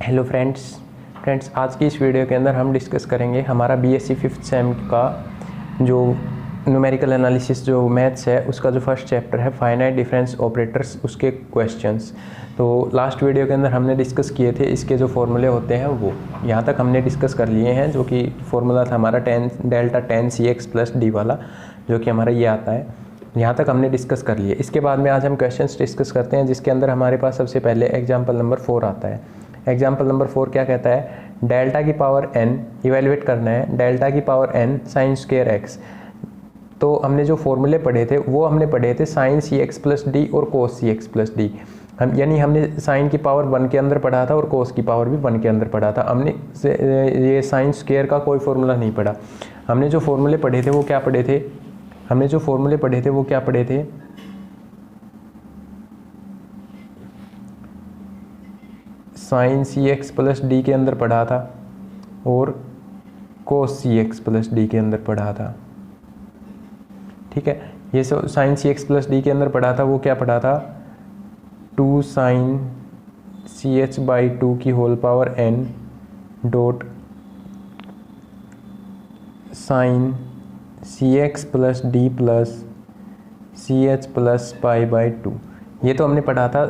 Hello friends आज की इस वीडियो के अंदर हम डिस्कस करेंगे हमारा बीएससी 5th सेम का जो न्यूमेरिकल एनालिसिस जो मैथ्स है उसका जो फर्स्ट चैप्टर है फाइनाइट डिफरेंस ऑपरेटर्स उसके क्वेश्चंस। तो लास्ट वीडियो के अंदर हमने डिस्कस किए थे इसके जो फॉर्मूले होते हैं वो यहाँ तक हमने डिस्कस कर लिए हैं, जो कि फॉर्मूला था हमारा डेल्टा 10 CX + D वाला, जो कि हमारा ये आता है। यहाँ तक हमने डिस्कस कर लिए। इसके बाद में आज हम क्वेश्चंस डिस्कस करते हैं, जिसके अंदर हमारे पास सबसे पहले एग्जाम्पल नंबर 4 आता है। एग्जाम्पल नंबर 4 क्या कहता है, डेल्टा की पावर n इवेल्युएट करना है, डेल्टा की power n sine square x। तो हमने जो फॉर्मूले पढ़े थे वो हमने पढ़े थे साइन CX + D और कोस CX + D। यानी हमने साइन की पावर 1 के अंदर पढ़ा था और कोस की पावर भी 1 के अंदर पढ़ा था। हमने ये साइन स्क्वायर का कोई फॉर्मूला नहीं पढ़ा। हमने जो फॉर्मूले पढ़े थे वो क्या पढ़े थे, साइन CX + D के अंदर पढ़ा था और कोस CX + D के अंदर पढ़ा था। ठीक है, ये साइन CX + D के अंदर पढ़ा था, वो क्या पढ़ा था, 2 sin CH/2 की whole power n dot sine CX + D + CH + π/2। ये तो हमने पढ़ा था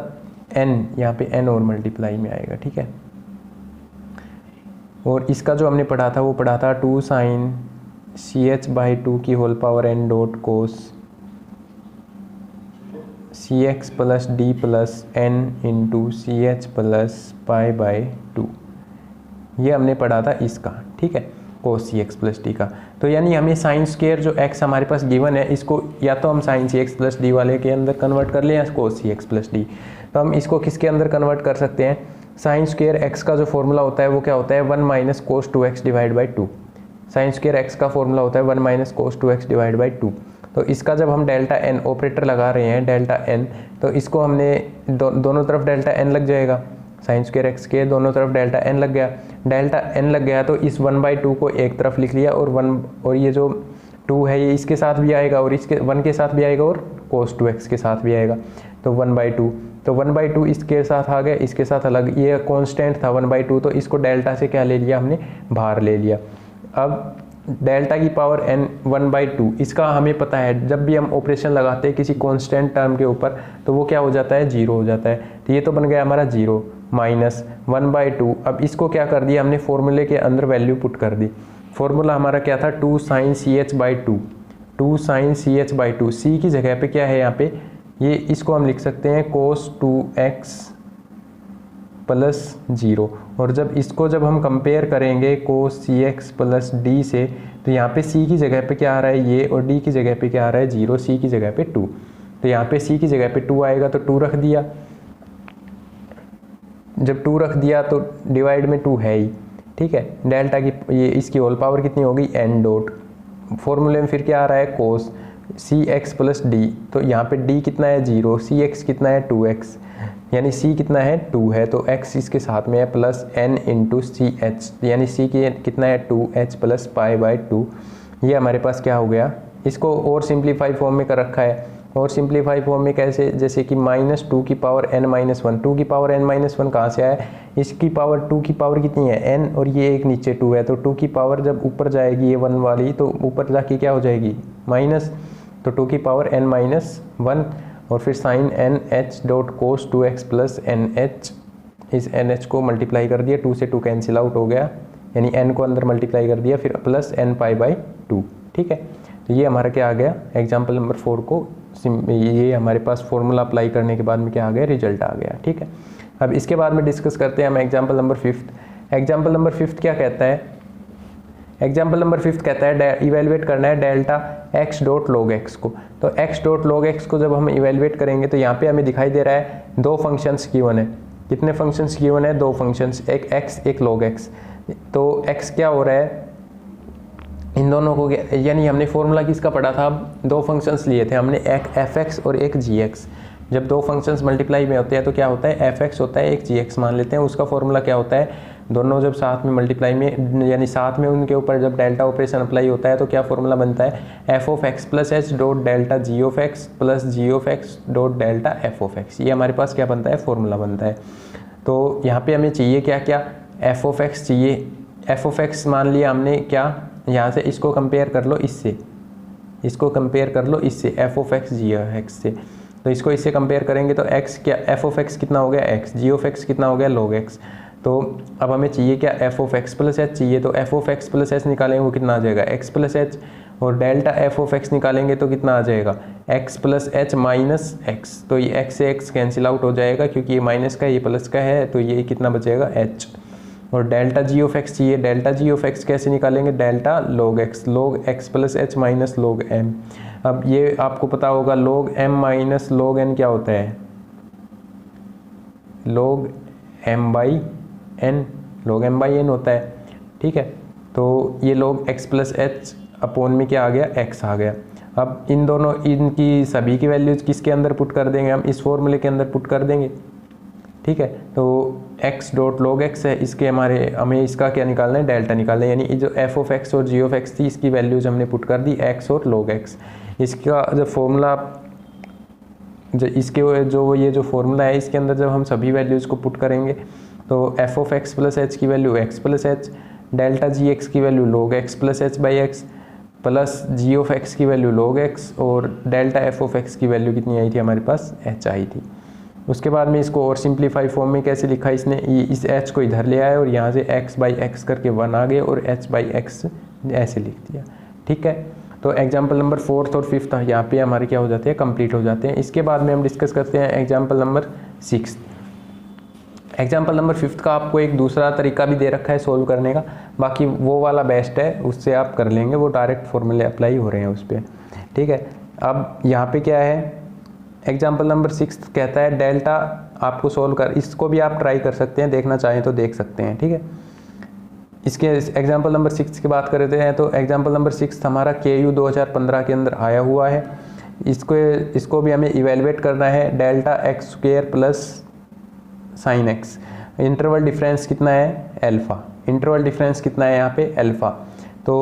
n, यहाँ पे n और मल्टीप्लाई में आएगा। ठीक है, और इसका जो हमने पढ़ा था वो पढ़ा था 2 sin CH/2 की होल पावर n डॉट कोस CX + D + n × CH + π/2। ये हमने पढ़ा था इसका। ठीक है, कोस CX + D का। तो यानी हमें साइन स्क्वायर जो x हमारे पास गिवन है, इसको या तो हम साइन CX + D वाले के अंदर कन्वर्ट कर लें या कोस CX + D। तो हम इसको किसके अंदर कन्वर्ट कर सकते हैं, साइन स्क्वायर x का जो फॉर्मूला होता है वो क्या होता है, 1 - cos 2x / 2। Sine square x का फॉर्मूला होता है 1 - cos 2x / 2। तो इसका जब हम डेल्टा n ऑपरेटर लगा रहे हैं, डेल्टा n, तो इसको हमने दोनों तरफ डेल्टा n लग जाएगा। साइन स्क्वायर x के दोनों तरफ डेल्टा n लग गया। डेल्टा n लग गया तो इस 1/2 को एक तरफ लिख लिया, और ये जो 2 है ये इसके साथ भी आएगा और इसके 1 के साथ भी आएगा और cos 2x के साथ भी आएगा। तो 1/2, तो 1/2 इसके साथ आ गया, इसके साथ अलग, ये कांस्टेंट था 1/2, तो इसको डेल्टा से क्या ले लिया हमने, बाहर ले लिया। अब डेल्टा की पावर n 1/2, इसका हमें पता है जब भी हम ऑपरेशन लगाते हैं किसी कांस्टेंट टर्म के ऊपर तो वो क्या हो जाता है, 0 हो जाता है। तो ये तो बन गया हमारा 0 माइनस 1/2। अब इसको क्या कर दिया हमने, फॉर्मूले के अंदर वैल्यू पुट कर दी। फॉर्मूला हमारा क्या था, 2 sin CH/2, 2 sin CH/2। c की जगह पे क्या है यहाँ पे, ये इसको हम लिख सकते हैं cos 2x + 0। और जब हम कंपेयर करेंगे cos CX + D से, तो यहाँ पे c की जगह पे क्या आ रहा है ये, और d की जगह पे क्या आ रहा है 0, c की जगह पे 2। तो यहाँ पे c की जगह पे 2 आएगा तो 2 रख दिया। जब 2 रख दिया तो डिवाइड में 2 है ही। ठीक है, डेल्टा की ये इसकी होल पावर कितनी हो गई, n डॉट। फॉर्मूले में फिर क्या आ रहा है, cos CX + D। तो यहाँ पे d कितना है 0, CX कितना है 2x, यानी c कितना है 2 है, तो x इसके साथ में है प्लस n × CH, यानी c कितना है 2h + π/2। ये हमारे पास क्या हो गया, इसको और सिंप्लीफाई फॉर्म में कर रखा है। और सिंप्लीफाई फॉर्म में कैसे, जैसे कि -2 की पावर n-1, 2 की पावर n-1 कहाँ से आया, इसकी पावर 2 की पावर कितनी है n, और ये एक नीचे 2 है, तो 2 की पावर जब ऊपर जाएगी ये 1 वाली, तो ऊपर जाके क्या हो जाएगी माइनस, तो 2 की पावर n-1, और फिर sine NH dot cos 2x + NH, इस NH को मल्टीप्लाई कर दिया, 2 से 2 कैंसिल आउट हो गया, यानी n को अंदर मल्टीप्लाई कर दिया, फिर प्लस nπ/2। ठीक है, तो ये हमारा क्या आ गया, एग्जाम्पल नंबर 4 को ये हमारे पास फॉर्मूला अप्लाई करने के बाद में क्या आ गया, रिजल्ट आ गया। ठीक है, अब इसके बाद में डिस्कस करते हैं हम एग्जाम्पल नंबर 5। एग्जाम्पल नंबर 5 क्या कहता है, एग्जाम्पल नंबर 5 कहता है इवेल्युएट करना है delta x dot log x को। तो x डॉट log x को जब हम इवेल्युएट करेंगे तो यहाँ पे हमें दिखाई दे रहा है 2 फंक्शंस गिवन है। कितने फंक्शंस गिवन है, 2 फंक्शंस, एक x एक log x। तो x क्या हो रहा है, इन दोनों को, यानी हमने फॉर्मूला किसका पढ़ा था, 2 फंक्शंस लिए थे हमने, एक fx और एक gx। जब 2 फंक्शंस मल्टीप्लाई में होते हैं तो क्या होता है, fx होता है, एक gx मान लेते हैं। उसका फॉर्मूला क्या होता है, दोनों जब साथ में मल्टीप्लाई में, यानी साथ में उनके ऊपर जब डेल्टा ऑपरेशन अप्लाई होता है तो क्या फॉर्मूला बनता है, f(x + h dot delta g(x + g(x dot delta f(x)। ये हमारे पास क्या बनता है, फॉर्मूला बनता है। तो यहाँ पे हमें चाहिए क्या क्या, एफ ऑफ एक्स चाहिए। एफ ऑफ एक्स मान लिया हमने क्या, यहाँ से इसको कंपेयर कर लो इससे, इसको कंपेयर कर लो इससे, F of x ji of X से। तो इसको इससे कंपेयर करेंगे तो एक्स क्या, एफ ऑफ एक्स कितना हो गया एक्स, जी ऑफ एक्स कितना हो गया लॉग एक्स। तो अब हमें चाहिए क्या, F of x plus H चाहिए। तो f of x plus H निकालेंगे वो कितना आ जाएगा, एक्स प्लस एच, और डेल्टा एफ ऑफ एक्स निकालेंगे तो कितना आ जाएगा, x plus H minus x. तो ये एक्स से एक्स कैंसिल आउट हो जाएगा क्योंकि ये माइनस का ये प्लस का है, तो ये कितना बचेगा एच। और डेल्टा जी ऑफ एक्स चाहिए। डेल्टा जी ऑफ एक्स कैसे निकालेंगे, delta log x plus H minus log M. अब ये आपको पता होगा log M minus log N क्या होता है, log M by N, log M by N होता है, ठीक है। तो ये log x plus H upon में क्या आ गया, एक्स आ गया। अब इन दोनों, इनकी सभी की वैल्यूज किसके अंदर पुट कर देंगे, हम इस फॉर्मूले के अंदर पुट कर देंगे, ठीक है। तो x डॉट लॉग एक्स है, इसके हमें इसका क्या निकालना है, डेल्टा निकालना है। यानी जो एफ ऑफ एक्स और जी ऑफ एक्स थी इसकी वैल्यूज हमने पुट कर दी x और लॉग एक्स। इसका जब फॉर्मूला, इसके जो ये जो फॉर्मूला है इसके अंदर जब हम सभी वैल्यूज़ को पुट करेंगे तो f of x plus h की value x plus h, delta g x की value log x plus h by x, plus g of x की वैल्यू लॉग एक्स, और डेल्टा एफ ऑफ एक्स की value कितनी आई थी हमारे पास, H I थी। उसके बाद में इसको और सिंप्लीफाई फॉर्म में कैसे लिखा इसने, इस एच को इधर ले आया और यहाँ से एक्स बाई एक्स करके 1 आ गए और एच बाई एक्स ऐसे लिख दिया, ठीक है। तो एग्जाम्पल नंबर 4 और 5 यहाँ पे हमारे क्या हो जाते हैं, कंप्लीट हो जाते हैं। इसके बाद में हम डिस्कस करते हैं एग्जाम्पल नंबर 6। एग्जाम्पल नंबर 5 का आपको एक दूसरा तरीका भी दे रखा है सोल्व करने का, बाकी वो वाला बेस्ट है, उससे आप कर लेंगे, वो डायरेक्ट फॉर्मूले अप्लाई हो रहे हैं उस पर, ठीक है। अब यहाँ पे क्या है, एग्जाम्पल नंबर 6 कहता है डेल्टा आपको सोल्व कर, इसको भी आप ट्राई कर सकते हैं, देखना चाहें तो देख सकते हैं, ठीक है। इसके एग्जाम्पल नंबर 6 की बात करते हैं तो एग्जाम्पल नंबर 6 हमारा KU 2015 के अंदर आया हुआ है। इसको भी हमें इवेलुएट करना है, delta x square plus sine x, interval difference कितना है अल्फा, इंटरवल डिफरेंस कितना है यहाँ पे अल्फा। तो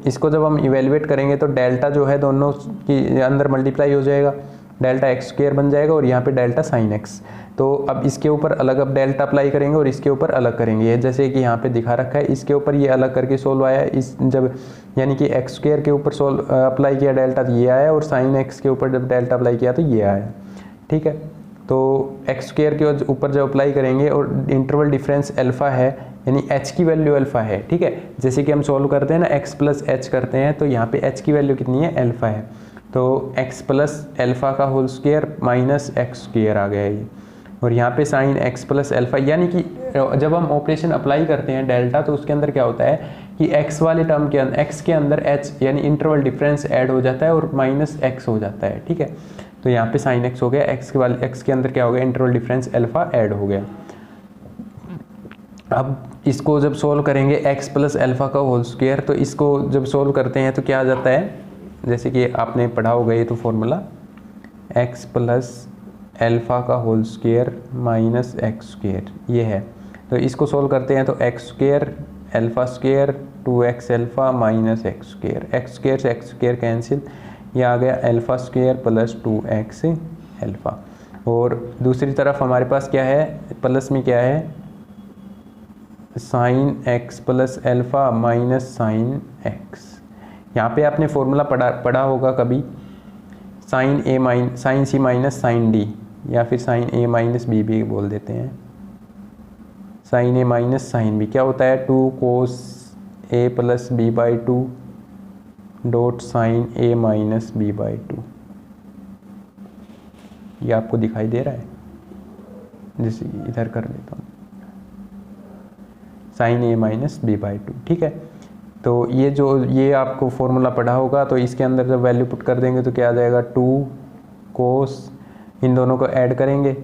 इसको जब हम इवेलुएट करेंगे तो डेल्टा जो है दोनों की अंदर मल्टीप्लाई हो जाएगा, डेल्टा एक्स स्क्वेयर बन जाएगा और यहाँ पे डेल्टा साइन एक्स। तो अब इसके ऊपर अलग अब डेल्टा अप्लाई करेंगे और इसके ऊपर अलग करेंगे, जैसे कि यहाँ पे दिखा रखा है, इसके ऊपर ये अलग करके सोल्व आया है, इस जब यानी कि एक्स स्क्वेयर के ऊपर सोल्व अप्लाई किया डेल्टा तो ये आया, और साइन एक्स के ऊपर जब डेल्टा अप्लाई किया तो ये आया, ठीक है। तो एक्स स्क्वेयर के ऊपर जब अप्लाई करेंगे और इंटरवल डिफरेंस अल्फा है यानी एच की वैल्यू अल्फा है, ठीक है। जैसे कि हम सोल्व करते हैं ना एक्स प्लस एच करते हैं तो यहाँ पे एच की वैल्यू कितनी है अल्फा है, तो एक्स प्लस अल्फा का whole square minus x square आ गया ये, और यहाँ पे साइन एक्स प्लस अल्फा, यानी कि जब हम ऑपरेशन अप्लाई करते हैं डेल्टा तो उसके अंदर क्या होता है कि एक्स वाले टर्म के अंदर एक्स के अंदर एच यानी इंटरवल डिफरेंस ऐड हो जाता है और माइनस एक्स हो जाता है, ठीक है। तो यहाँ पे साइन एक्स हो गया, एक्स के अंदर क्या हो गया इंटरवल डिफरेंस अल्फा ऐड हो गया। अब इसको जब सोल्व करेंगे एक्स प्लस अल्फा का होल स्क्वेयर, तो इसको जब सोल्व करते हैं तो क्या आ जाता है, जैसे कि आपने पढ़ा होगा ये तो फॉर्मूला एक्स प्लस अल्फा का whole square minus x square ये है। तो इसको सोल्व करते हैं तो x square alpha square 2x alpha minus x square, x square से एक्स स्क्वेयर कैंसिल, ये आ गया alpha square plus 2x alpha. और दूसरी तरफ हमारे पास क्या है, प्लस में क्या है sine x plus alpha minus sine x. यहाँ पे आपने फॉर्मूला पढ़ा होगा कभी, साइन सी माइनस साइन डी, या फिर साइन ए माइनस बी भी बोल देते हैं, साइन ए माइनस साइन बी क्या होता है 2 cos A plus B by 2 dot sine A minus B by 2। ये आपको दिखाई दे रहा है, जैसे इधर कर देता हूँ sine A minus B by 2, ठीक है। तो ये आपको फॉर्मूला पढ़ा होगा, तो इसके अंदर जब वैल्यू पुट कर देंगे तो क्या आ जाएगा 2 कोस, इन दोनों को ऐड करेंगे,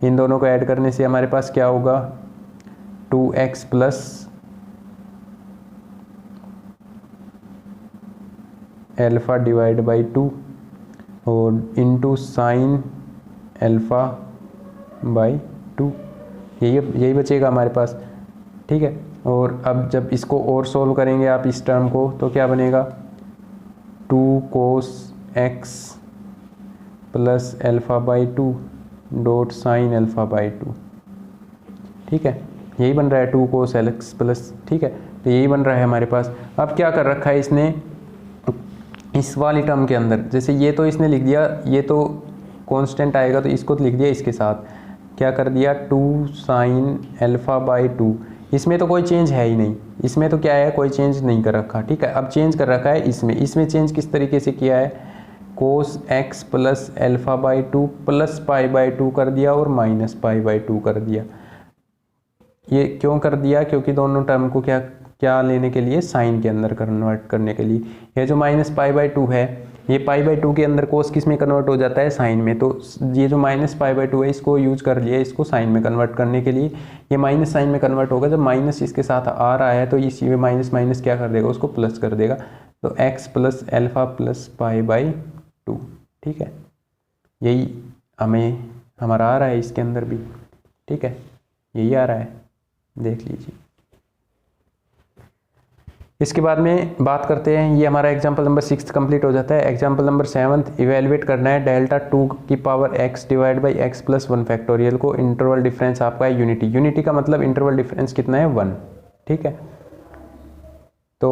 इन दोनों को ऐड करने से हमारे पास क्या होगा 2x plus alpha divide by 2 और इनटू साइन अल्फा बाई 2, यही बचेगा हमारे पास, ठीक है। और अब जब इसको और सोल्व करेंगे आप इस टर्म को तो क्या बनेगा 2 कोस x plus alpha by 2 dot sine alpha by 2, ठीक है, यही बन रहा है 2 cos x प्लस, ठीक है, तो यही बन रहा है हमारे पास। अब क्या कर रखा है इसने इस वाली टर्म के अंदर, जैसे ये तो इसने लिख दिया, ये तो कांस्टेंट आएगा तो इसको तो लिख दिया, इसके साथ क्या कर दिया 2 sin α/2, इसमें तो कोई चेंज है ही नहीं, इसमें तो क्या है कोई चेंज नहीं कर रखा, ठीक है। अब चेंज कर रखा है इसमें चेंज किस तरीके से किया है, cos x प्लस α/2 प्लस π/2 कर दिया और माइनस π/2 कर दिया। ये क्यों कर दिया, क्योंकि दोनों टर्म को क्या लेने के लिए, साइन के अंदर कन्वर्ट करने के लिए। ये जो माइनस π/2 है, ये π/2 के अंदर कोस किस में कन्वर्ट हो जाता है, साइन में, तो ये जो माइनस π/2 है इसको यूज कर लिया इसको साइन में कन्वर्ट करने के लिए। ये माइनस साइन में कन्वर्ट होगा, जब माइनस इसके साथ आ रहा है तो इसी में माइनस माइनस क्या कर देगा, उसको प्लस कर देगा, तो x प्लस एल्फा प्लस π/2, ठीक है, यही हमारा आ रहा है इसके अंदर भी, ठीक है, यही आ रहा है, देख लीजिए। इसके बाद में बात करते हैं, ये हमारा एग्जाम्पल नंबर 6 कंप्लीट हो जाता है। एग्जाम्पल नंबर 7 इवेलुएट करना है डेल्टा 2 की power x divide by x plus 1 factorial को। इंटरवल डिफरेंस आपका है यूनिटी, यूनिटी का मतलब इंटरवल डिफरेंस कितना है 1, ठीक है। तो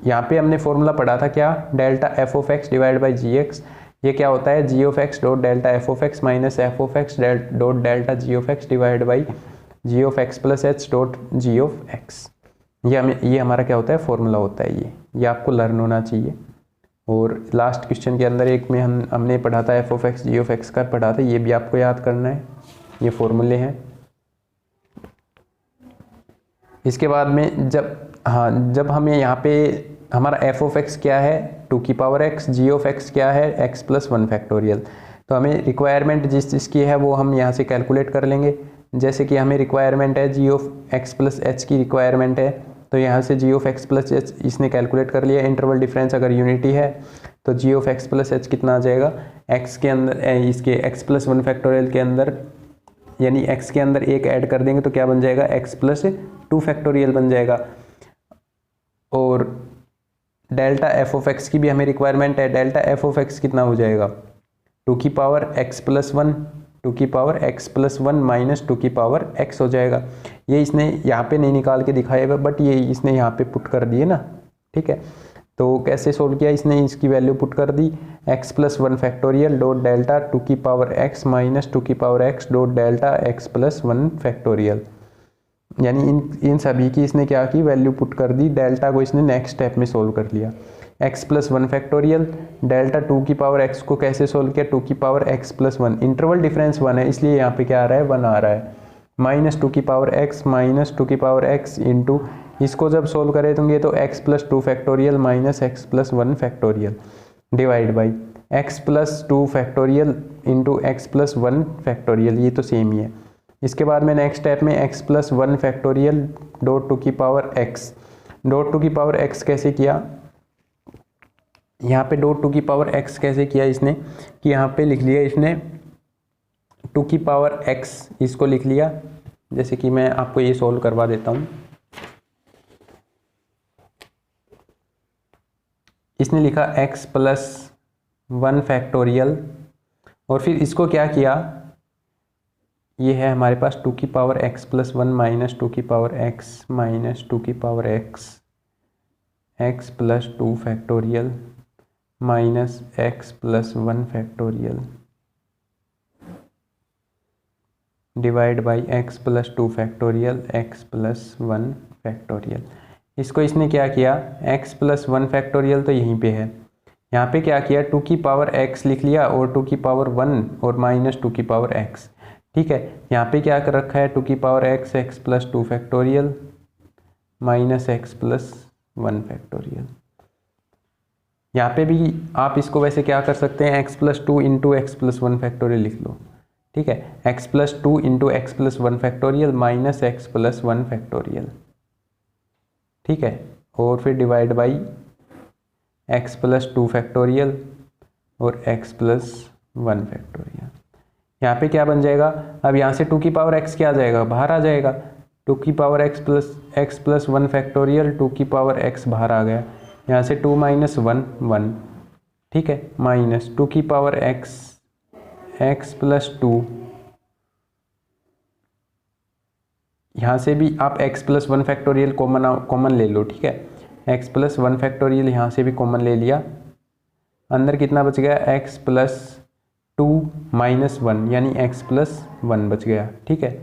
यहाँ पे हमने फॉर्मूला पढ़ा था क्या, delta f of x divide by g x, ये क्या होता है g of x dot delta f of x minus f of x dot delta ji of x divide by g of x plus h dot g of x. ये हमारा क्या होता है, formula होता है, ये आपको लर्न होना चाहिए। और लास्ट क्वेश्चन के अंदर एक में हमने पढ़ा था f of x ji of x का पढ़ा था, ये भी आपको याद करना है, ये फॉर्मूले हैं। इसके बाद में जब हमें यहाँ पे हमारा एफ ऑफ एक्स क्या है 2 की power x, ji of x क्या है x प्लस 1 फैक्टोरियल, तो हमें रिक्वायरमेंट जिस चीज़ की है वो हम यहाँ से कैलकुलेट कर लेंगे। जैसे कि हमें रिक्वायरमेंट है g of x plus h की रिक्वायरमेंट है, तो यहाँ से जी ऑफ एक्स प्लस एच इसने कैलकुलेट कर लिया। इंटरवल डिफरेंस अगर यूनिटी है तो जी ऑफ एक्स प्लस एच कितना आ जाएगा, एक्स के अंदर इसके एक्स प्लस 1 फैक्टोरियल के अंदर, यानी एक्स के अंदर एक ऐड कर देंगे तो क्या बन जाएगा, एक्स प्लस 2 फैक्टोरियल बन जाएगा। और डेल्टा एफ ऑफ एक्स की भी हमें रिक्वायरमेंट है, डेल्टा एफ ऑफ एक्स कितना हो जाएगा 2 की पावर एक्स प्लस 1, 2 की पावर x प्लस 1 माइनस 2 की पावर x हो जाएगा। ये इसने यहाँ पे नहीं निकाल के दिखाया हुआ, बट ये इसने यहाँ पे पुट कर दिए ना, ठीक है। तो कैसे सोल्व किया, इसने इसकी वैल्यू पुट कर दी x plus 1 factorial dot delta 2 की पावर x माइनस 2 की power x dot delta x plus 1 factorial, यानी इन सभी की इसने क्या की वैल्यू पुट कर दी। डेल्टा को इसने नेक्स्ट स्टेप में सोल्व कर लिया, x प्लस 1 फैक्टोरियल डेल्टा 2 की पावर x को कैसे सोल्व किया, 2 की power x plus 1, interval difference 1 है इसलिए यहाँ पे क्या आ रहा है 1 आ रहा है, माइनस 2 की पावर x माइनस 2 की पावर x इंटू, इसको जब सोल्व करेंगे तो x plus 2 factorial minus x plus 1 factorial divide by x plus 2 factorial into x plus 1 factorial, ये तो सेम ही है। इसके बाद में नेक्स्ट स्टेप में x प्लस 1 फैक्टोरियल डॉट 2 की पावर x, डॉट 2 की पावर x कैसे किया, यहाँ पे डॉट 2 की पावर x कैसे किया इसने, कि यहाँ पे लिख लिया इसने 2 की पावर x, इसको लिख लिया, जैसे कि मैं आपको ये सोल्व करवा देता हूँ। इसने लिखा x प्लस 1 फैक्टोरियल और फिर इसको क्या किया, ये है हमारे पास 2 की पावर x प्लस 1 माइनस 2 की पावर x माइनस 2 की power x plus 2 factorial minus x plus 1 factorial divide by x plus 2 factorial x plus 1 factorial. इसको इसने क्या किया, x प्लस 1 फैक्टोरियल तो यहीं पे है, यहाँ पे क्या किया 2 की पावर x लिख लिया और 2 की पावर 1 और माइनस 2 की पावर x, ठीक है। यहाँ पे क्या कर रखा है 2 की power x x plus 2 factorial minus x plus 1 factorial. यहाँ पे भी आप इसको वैसे क्या कर सकते हैं, x plus 2 into x plus 1 factorial लिख लो, ठीक है, x plus 2 into x plus 1 factorial minus x plus 1 factorial, ठीक है, और फिर divide by x plus 2 factorial और x प्लस 1 फैक्टोरियल। यहाँ पे क्या बन जाएगा, अब यहाँ से 2 की पावर x क्या आ जाएगा, बाहर आ जाएगा, 2 की पावर x प्लस 1 फैक्टोरियल 2 की पावर x बाहर आ गया, यहाँ से 2 माइनस 1 1, ठीक है, माइनस 2 की पावर x प्लस 2, यहाँ से भी आप x प्लस 1 फैक्टोरियल कॉमन ले लो, ठीक है। x प्लस 1 फैक्टोरियल यहाँ से भी कॉमन ले लिया, अंदर कितना बच गया x प्लस 2 माइनस 1 यानी x प्लस 1 बच गया, ठीक है।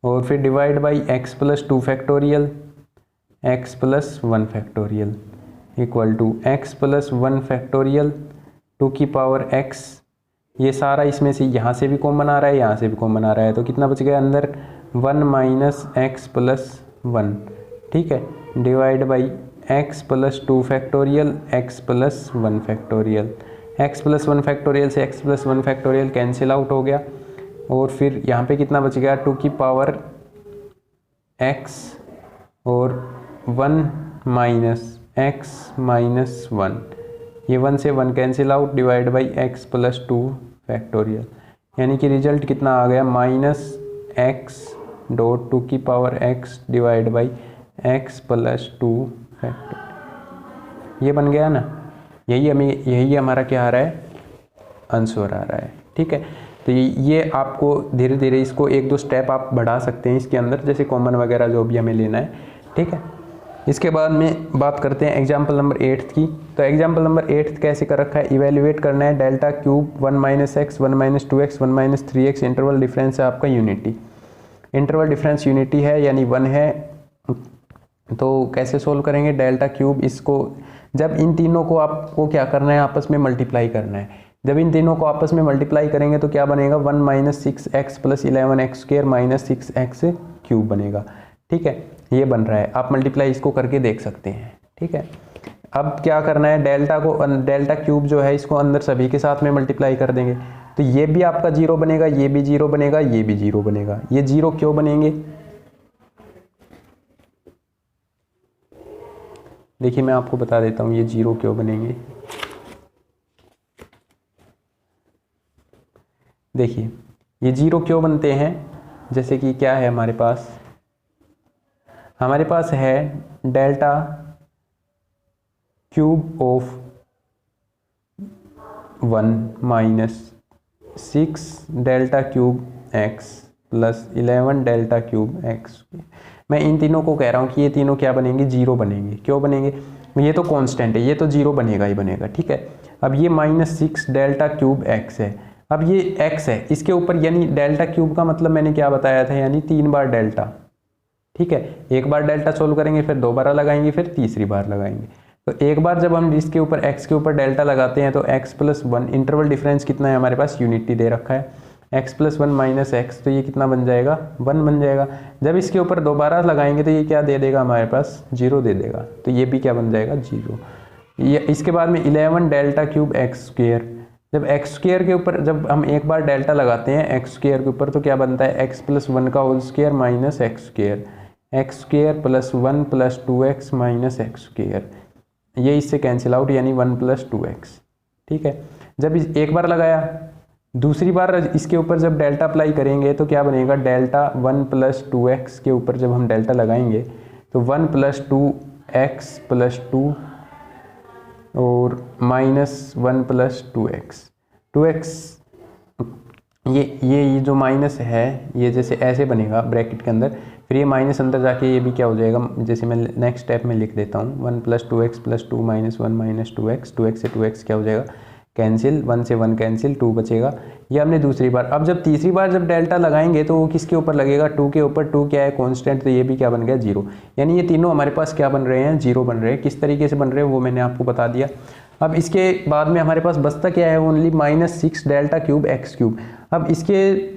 और फिर divide by x plus 2 factorial, x plus 1 factorial equal to x plus 1 factorial 2 की पावर x, ये सारा इसमें से यहाँ से भी कॉमन आ रहा है, यहाँ से भी कॉमन आ रहा है, तो कितना बच गया अंदर 1 माइनस एक्स प्लस 1, ठीक है, divide by x plus 2 factorial x plus 1 factorial, x plus 1 factorial से x plus 1 factorial cancel out हो गया, और फिर यहाँ पे कितना बच गया 2 की पावर x और 1 माइनस x माइनस 1, ये 1 से 1 cancel out, divide by x plus 2 factorial, यानी कि रिजल्ट कितना आ गया माइनस x डॉट 2 की power x divide by x plus 2 factorial, ये बन गया ना। यही हमारा क्या आ रहा है, आंसर आ रहा है, ठीक है। तो ये आपको धीरे धीरे इसको 1-2 स्टेप आप बढ़ा सकते हैं इसके अंदर, जैसे कॉमन वगैरह जो भी हमें लेना है, ठीक है। इसके बाद में बात करते हैं एग्जाम्पल नंबर 8 की। तो एग्जाम्पल नंबर 8 कैसे कर रखा है, इवेल्युएट करना है delta cube 1 minus x 1 minus 2x 1 minus 3x, interval difference है आपका यूनिटी, इंटरवल डिफरेंस यूनिटी है यानी 1 है। तो कैसे सोल्व करेंगे डेल्टा क्यूब, इसको जब इन तीनों को आपको क्या करना है, आपस में मल्टीप्लाई करना है। जब इन तीनों को आपस में मल्टीप्लाई करेंगे तो क्या बनेगा 1 minus 6x plus 11x square minus 6x cube बनेगा, ठीक है। ये बन रहा है, आप मल्टीप्लाई इसको करके देख सकते हैं, ठीक है। अब क्या करना है, डेल्टा क्यूब जो है इसको अंदर सभी के साथ में मल्टीप्लाई कर देंगे, तो ये भी आपका 0 बनेगा, ये भी 0 बनेगा, ये भी 0 बनेगा। ये 0 क्यों बनेंगे, देखिए मैं आपको बता देता हूँ ये 0 क्यों बनेंगे। देखिए ये 0 क्यों बनते हैं, जैसे कि क्या है हमारे पास है delta cube of 1 minus 6 delta cube x plus 11 delta cube x। मैं इन तीनों को कह रहा हूँ कि ये तीनों क्या बनेंगे, 0 बनेंगे। क्यों बनेंगे, ये तो कांस्टेंट है, ये तो 0 बनेगा ही बनेगा, ठीक है। अब ये माइनस 6 डेल्टा क्यूब x है, अब ये x है इसके ऊपर, यानी डेल्टा क्यूब का मतलब मैंने क्या बताया था, यानी 3 बार डेल्टा, ठीक है। एक बार डेल्टा सोल्व करेंगे, फिर 2 बार लगाएंगे, फिर तीसरी बार लगाएंगे। तो एक बार जब हम इसके ऊपर x के ऊपर डेल्टा लगाते हैं तो x प्लस 1, इंटरवल डिफरेंस कितना है हमारे पास, यूनिटी दे रखा है, x प्लस 1 माइनस एक्स, तो ये कितना बन जाएगा 1 बन जाएगा। जब इसके ऊपर दोबारा लगाएंगे तो ये क्या दे देगा हमारे पास, 0 दे देगा, तो ये भी क्या बन जाएगा 0। ये इसके बाद में 11 डेल्टा क्यूब एक्स स्क्वेयर, जब एक्स स्क्वेयर के ऊपर जब हम एक बार डेल्टा लगाते हैं एक्स स्क्वेयर के ऊपर तो क्या बनता है, x प्लस 1 का whole square minus x square, x square plus 1 plus 2x minus x square, ये इससे कैंसिल आउट यानी 1 प्लस 2x, ठीक है। जब एक बार लगाया, दूसरी बार इसके ऊपर जब डेल्टा अप्लाई करेंगे तो क्या बनेगा, डेल्टा 1 प्लस 2x के ऊपर जब हम डेल्टा लगाएंगे तो 1 प्लस 2x प्लस 2 और माइनस 1 प्लस 2x, ये जो माइनस है ये जैसे ऐसे बनेगा ब्रैकेट के अंदर, फिर ये माइनस अंदर जाके ये भी क्या हो जाएगा, जैसे मैं नेक्स्ट स्टेप में लिख देता हूँ 1 plus 2x plus 2 minus 1 minus 2x, 2x से 2x क्या हो जाएगा कैंसिल, 1 से 1 कैंसिल, 2 बचेगा। ये हमने दूसरी बार। अब जब तीसरी बार जब डेल्टा लगाएंगे तो वो किसके ऊपर लगेगा, 2 के ऊपर, 2 क्या है कांस्टेंट, तो ये भी क्या बन गया 0, यानी ये तीनों हमारे पास क्या बन रहे हैं 0 बन रहे हैं। किस तरीके से बन रहे हैं वो मैंने आपको बता दिया। अब इसके बाद में हमारे पास बचता क्या है, only minus 6 delta cube x cube. अब इसके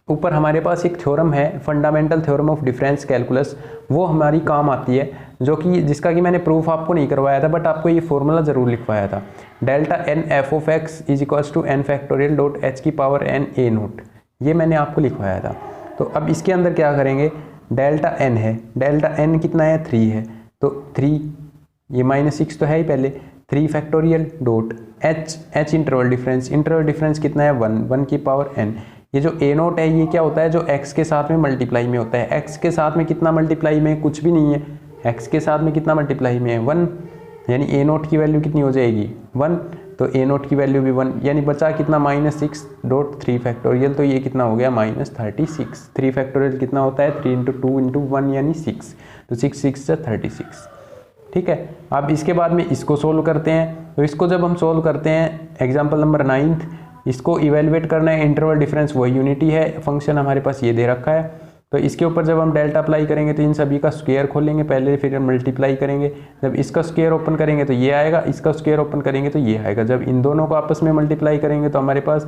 ऊपर हमारे पास एक थ्योरम है, fundamental theorem of difference calculus, वो हमारी काम आती है, जो कि जिसका कि मैंने प्रूफ आपको नहीं करवाया था बट आपको ये फॉर्मूला ज़रूर लिखवाया था, delta n f of x is equals to n factorial dot h की पावर एन ए नोट, ये मैंने आपको लिखवाया था। तो अब इसके अंदर क्या करेंगे, डेल्टा एन है, डेल्टा एन कितना है 3 है, तो 3 ये माइनस 6 तो है ही पहले, 3 factorial dot H interval difference कितना है 1 की पावर एन। ये जो ए नोट है ये क्या होता है, जो x के साथ में मल्टीप्लाई में होता है। x के साथ में कितना मल्टीप्लाई में, कुछ भी नहीं है, x के साथ में कितना मल्टीप्लाई में है 1, यानी ए नोट की वैल्यू कितनी हो जाएगी 1, तो ए नोट की वैल्यू भी 1, यानी बचा कितना -6.3 फैक्टोरियल, तो ये कितना हो गया -36। 3 फैक्टोरियल कितना होता है 3 × 2 × 1 यानी 6, तो 6 6 से 36। ठीक है, अब इसके बाद में इसको सोल्व करते हैं। तो इसको जब हम सोल्व करते हैं एग्जाम्पल नंबर 9, इसको इवेलुएट करना है, इंटरवल डिफरेंस वही यूनिटी है, फंक्शन हमारे पास ये दे रखा है। तो इसके ऊपर जब हम डेल्टा अप्लाई करेंगे तो इन सभी का स्क्वायर खोलेंगे पहले, फिर मल्टीप्लाई करेंगे। जब इसका स्क्वायर ओपन करेंगे तो ये आएगा, इसका स्क्वायर ओपन करेंगे तो ये आएगा। जब इन दोनों को आपस में मल्टीप्लाई करेंगे तो हमारे पास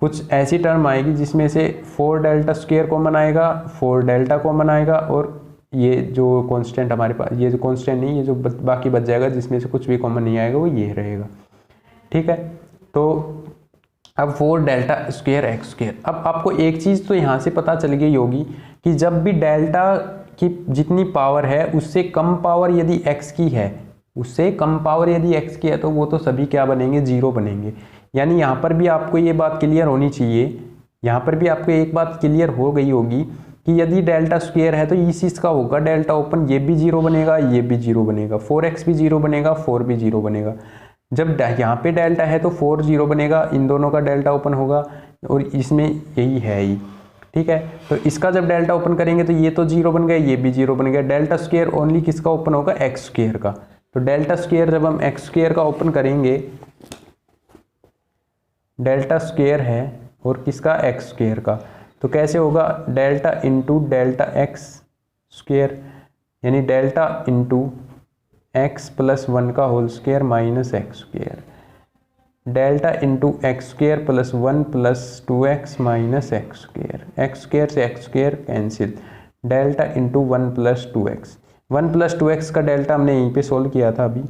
कुछ ऐसी टर्म आएगी जिसमें से 4 डेल्टा स्क्वायर कॉमन आएगा, 4 डेल्टा कॉमन आएगा, और ये जो कांस्टेंट हमारे पास, ये जो कांस्टेंट नहीं, ये जो बाकी बच जाएगा जिसमें से कुछ भी कॉमन नहीं आएगा वो ये रहेगा। ठीक है, तो अब 4 डेल्टा स्क्वायर एक्स स्क्वायर। अब आपको एक चीज़ तो यहाँ से पता चल गई होगी कि जब भी डेल्टा की जितनी पावर है उससे कम पावर यदि x की है, उससे कम पावर यदि x की है तो वो तो सभी क्या बनेंगे 0 बनेंगे। यानी यहाँ पर भी आपको ये बात क्लियर होनी चाहिए, यहाँ पर भी आपको एक बात क्लियर हो गई होगी कि यदि डेल्टा स्क्वायर है तो इस चीज़ का होगा डेल्टा ओपन, ये भी 0 बनेगा, ये भी 0 बनेगा, 4x भी 0 बनेगा, 4 भी 0 बनेगा। जब यहाँ पे डेल्टा है तो 4 0 बनेगा, इन दोनों का डेल्टा ओपन होगा, और इसमें यही है ही। ठीक है, तो इसका जब डेल्टा ओपन करेंगे तो ये तो 0 बन गया, ये भी 0 बन गया। डेल्टा स्क्वायर ओनली किसका ओपन होगा एक्स स्क्वायर का। तो डेल्टा स्क्वायर जब हम एक्स स्क्वायर का ओपन करेंगे, डेल्टा स्क्वायर है और किसका एक्स स्क्वायर का, तो कैसे होगा delta into delta x square, यानी डेल्टा इंटू एक्स प्लस 1 का whole square minus x square, delta into x square plus 1 plus 2x minus x square, x square से x square cancel, delta into 1 plus 2x। 1 plus 2x का delta हमने यहीं पे solve किया था, अभी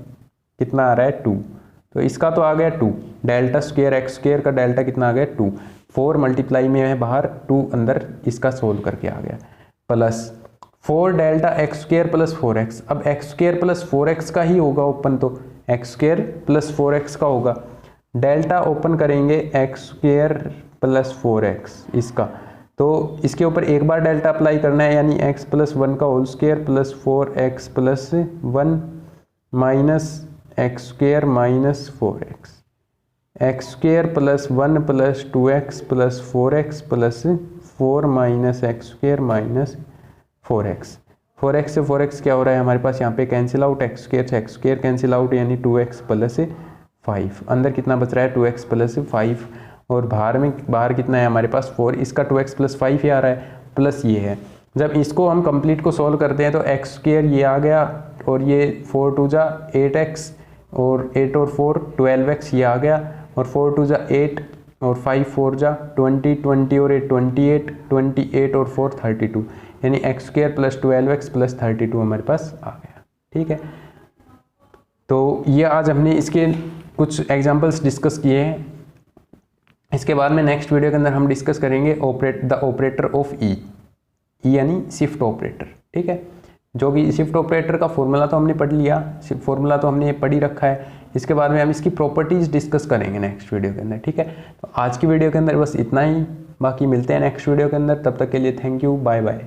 कितना आ रहा है 2, तो इसका तो आ गया 2। डेल्टा स्क्वायर एक्स स्क्वायर का डेल्टा कितना आ गया 2, 4 मल्टीप्लाई में है बाहर, 2 अंदर, इसका सोल्व करके आ गया, plus 4 delta x square plus 4x। अब एक्स स्क्वायर प्लस 4x का ही होगा ओपन, तो एक्स स्क्वायर प्लस 4x का होगा। डेल्टा ओपन करेंगे एक्स स्क्वायर प्लस 4x इसका, तो इसके ऊपर एक बार डेल्टा अप्लाई करना है, यानी x प्लस 1 का whole square plus 4x plus 1 minus x square minus 4x, x square plus 1 plus 2x plus 4x plus 4 minus x square minus 4x। 4x से 4x क्या हो रहा है हमारे पास यहाँ पे कैंसिल आउट, एक्स स्क्वायर से एक्स स्क्वायर कैंसिल आउट, यानी 2x प्लस 5। अंदर कितना बच रहा है 2x प्लस 5, और बाहर कितना है हमारे पास 4, इसका 2x प्लस 5 ही आ रहा है, प्लस ये है। जब इसको हम कंप्लीट को सॉल्व करते हैं तो एक्स स्क्वायर ये आ गया, और ये 4 2 जा 8x, और 8 और 4 12x ये आ गया, और 4 2 जा 8 और 5 4 जा 20, 20 और 8 28, 28 और 4 32, यानी x square plus 12x plus 32 हमारे पास आ गया। ठीक है, तो ये आज हमने इसके कुछ एग्जांपल्स डिस्कस किए हैं। इसके बाद में नेक्स्ट वीडियो के अंदर हम डिस्कस करेंगे द ऑपरेटर ऑफ ई यानी शिफ्ट ऑपरेटर। ठीक है, जो कि शिफ्ट ऑपरेटर का फॉर्मूला तो हमने पढ़ लिया, फॉर्मूला तो हमने पढ़ ही रखा है। इसके बाद में हम इसकी प्रॉपर्टीज डिस्कस करेंगे नेक्स्ट वीडियो के अंदर। ठीक है, तो आज की वीडियो के अंदर बस इतना ही, बाकी मिलते हैं नेक्स्ट वीडियो के अंदर। तब तक के लिए थैंक यू, बाय बाय।